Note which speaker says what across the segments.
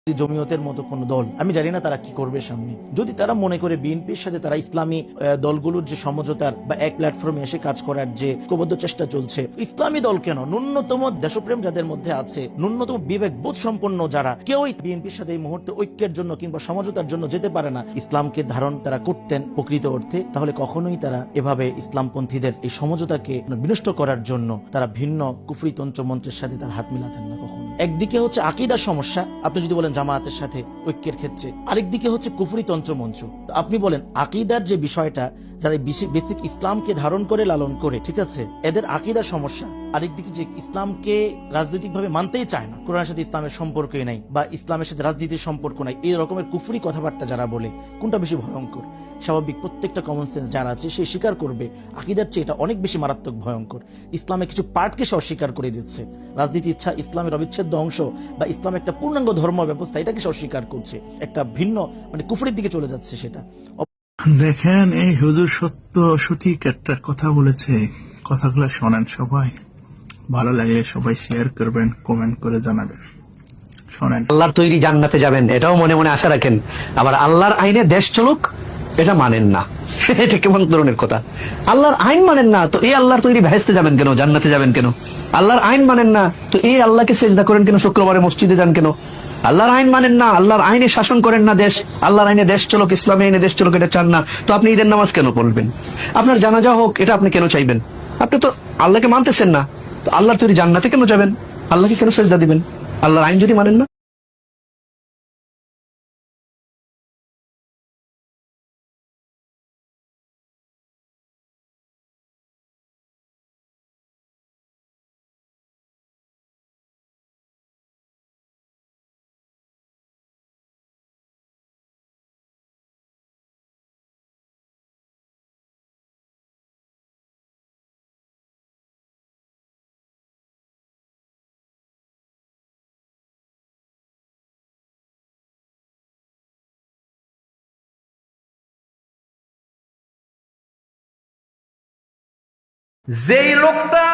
Speaker 1: জমিয়তের মতো কোন দল, আমি জানি না তারা কি করবে সামনে। যদি তারা মনে করে বিএনপির সাথে তারা ইসলামী দলগুলোর যে সমঝোতার বা এক প্ল্যাটফর্মে এসে কাজ করার যে ঐক্যবদ্ধ চেষ্টা চলছে, ইসলামী দল কেন, ন্যূনতম দেশপ্রেম যাদের মধ্যে আছে, ন্যূনতম বিবেক বোধ সম্পন্ন যারা, কেউই বিএনপির সাথে এই মুহূর্তে ঐক্যের জন্য কিংবা সমঝোতার জন্য যেতে পারে না, ইসলামকে ধারণ তারা করতেন প্রকৃত অর্থে, তাহলে কখনোই তারা এভাবে ইসলামপন্থীদের এই সমঝোতাকে বিনষ্ট করার জন্য তারা ভিন্ন কুফরি তন্ত্র মন্ত্রের সাথে তার হাত মিলাতেন না কখনো। একদিকে হচ্ছে আকীদার সমস্যা, আপনি যদি বলেন জামায়াতের সাথে ঐক্যের ক্ষেত্রে, আরেকদিকে হচ্ছে কুফরি তন্ত্র মন্ত্র। তো আপনি বলেন আকীদার যে বিষয়টা, যারা বেসিক ইসলামকে ধারণ করে লালন করে, ঠিক আছে, এদের আকীদার সমস্যা। আরেকদিকে যে ইসলামকে রাজনৈতিকভাবে মানতেই চায় না, কোরআনের সাথে ইসলামের সম্পর্কই নাই বা ইসলামের সাথে রাজনীতির সম্পর্ক নাই, এই রকমের কুফরি কথাবার্তা যারা বলে, কোনটা বেশি ভয়ঙ্কর? স্বাভাবিক প্রত্যেকটা কমন সেন্স যারা আছে সে স্বীকার করবে আকীদার চেয়ে এটা অনেক বেশি মারাত্মক ভয়ঙ্কর। ইসলামের কিছু পার্টকে সে অস্বীকার করে দিচ্ছে। রাজনীতি ইচ্ছা ইসলামের অবিচ্ছেদ্য অংশ বা ইসলাম একটা পূর্ণাঙ্গ ধর্ম ব্যবস্থা, এটাকে সে অস্বীকার করছে, একটা ভিন্ন কুফরির দিকে চলে যাচ্ছে সেটা।
Speaker 2: দেখেন, এই হুজুর সঠিক একটা কথা বলেছে, কথাগুলো শোনেন সবাই, ভালো লাগলে সবাই শেয়ার করবেন, কমেন্ট করে জানাবেন। শোনেন,
Speaker 3: আল্লাহর তৈরি জান্নাতে যাবেন এটাও মনে মনে আশা রাখেন, আবার আল্লাহর আইনে দেশ চলুক এটা মানেন না। এটা কেমন ধরনের কথা? আল্লাহর আইন মানেন না তো এই আল্লাহর তৈরি ভেস্তে যাবেন কেন, জান্নাতে যাবেন কেন? আল্লাহর আইন মানেন না তো এই আল্লাহকে সেজদা করেন কেন, শুক্রবারে মসজিদে যান কেন? আল্লাহর আইন মানেন না, আল্লাহর আইনে শাসন করেন না দেশ, আল্লাহর আইনে দেশ চলুক, ইসলামী আইনে দেশ চলুক এটা চান না, তো আপনি ঈদের নামাজ কেন পড়বেন? আপনার জানাজা হোক এটা আপনি কেন চাইবেন? আপনি তো আল্লাহকে মানতেছেন না, তো আল্লাহর তৈরি জান্নাতে কেন যাবেন? আল্লাহকে কেন সেজদা দিবেন আল্লাহর আইন যদি মানেন না?
Speaker 4: যেই লোকটা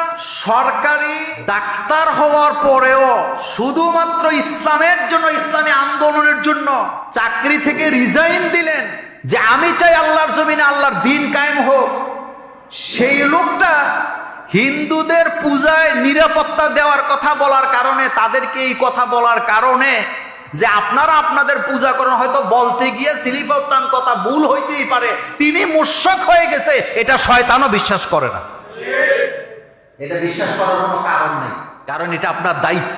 Speaker 4: সরকারি ডাক্তার হওয়ার পরেও শুধুমাত্র ইসলামের জন্য, ইসলামী আন্দোলনের জন্য চাকরি থেকে রিজাইন দিলেন যে আমি চাই আল্লাহর জমিনে আল্লাহর দ্বীন কায়েম হোক, সেই লোকটা হিন্দুদের পূজায় নিরাপত্তা দেওয়ার কথা বলার কারণে, তাদেরকে এই কথা বলার কারণে যে আপনারা আপনাদের পূজা করেন, হয়তো বলতে গিয়ে স্লিপ অফ টাং কথা ভুল হইতেই পারে, তিনি মুশরিক হয়ে গেছে, এটা শয়তানও বিশ্বাস করে না। এটা বিশ্বাস করার কোনো কারণ নেই, কারণ এটা আপনার দায়িত্ব।